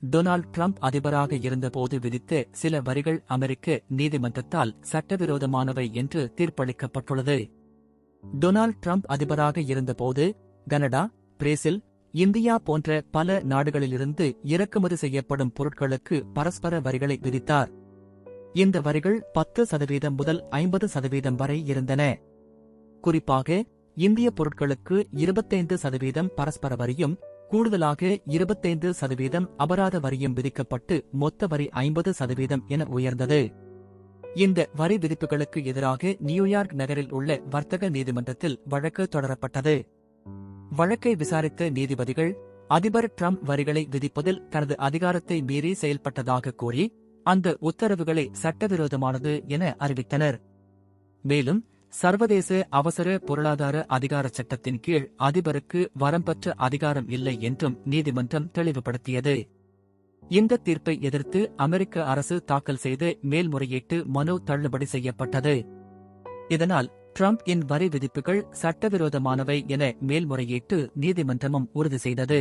Donald Trump அதிபராக இருந்தபோது விதித்த சில வரிகள் அமெரிக்க நீதிமன்றத்தால் சட்டவிரோதமானவை என்று தீர்ப்பளிக்கப்பட்டுள்ளது. டொனால்ட் ட்ரம்ப் அதிபராக இருந்தபோது கனடா, பிரேசில், இந்தியா போன்ற பல நாடுகளிலிருந்து இறக்குமதி செய்யப்படும் பொருட்களுக்கு பரஸ்பர வரிகளை விதித்தார். இந்த வரிகள் 10% முதல் 50% வரை இருந்தன. குறிப்பாக இந்திய பொருட்களுக்கு 25% பரஸ்பர வரியும் கூடுதலாக 25% அபராத வரியும் விதிக்கப்பட்டு மொத்த வரி 50% என உயர்ந்தது. இந்த வரி விதிப்புகளுக்கு எதிராக நியூயார்க் நகரில் உள்ள வர்த்தக நீதிமன்றத்தில் வழக்கு தொடரப்பட்டது. வழக்கை விசாரித்த நீதிபதிகள் அதிபர் ட்ரம்ப் வரிகளை விதிப்பதில் தனது அதிகாரத்தை மீறி செயல்பட்டதாக கூறி அந்த உத்தரவுகளை சட்டவிரோதமானது என அறிவித்தனர். மேலும் சர்வதேச அவசர பொருளாதார அதிகார சட்டத்தின் கீழ் அதிபருக்கு வரம்பற்ற அதிகாரம் இல்லை என்றும் நீதிமன்றம் தெளிவுபடுத்தியது. இந்த தீர்ப்பை எதிர்த்து அமெரிக்க அரசு தாக்கல் செய்த மேல்முறையீட்டு மனு தள்ளுபடி செய்யப்பட்டது. இதனால் ட்ரம்ப் இன் வரி விதிப்புகள் சட்டவிரோதமானவை என மேல்முறையீட்டு நீதிமன்றமும் உறுதி செய்தது.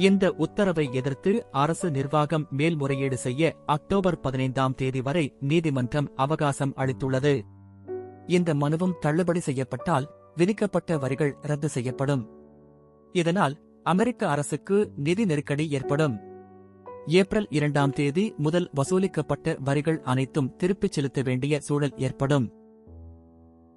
இந்த உத்தரவை எதிர்த்து அரசு நிர்வாகம் மேல்முறையீடு செய்ய அக்டோபர் 15ஆம் தேதி வரை நீதிமன்றம் அவகாசம் அளித்துள்ளது. இந்த மனுவும் தள்ளுபடி செய்யப்பட்டால் விதிக்கப்பட்ட வரிகள் ரத்து செய்யப்படும். இதனால் அமெரிக்க அரசுக்கு நிதி நெருக்கடி ஏற்படும். ஏப்ரல் 2ஆம் தேதி முதல் வசூலிக்கப்பட்ட வரிகள் அனைத்தும் திருப்பிச் செலுத்த வேண்டிய சூழல் ஏற்படும்.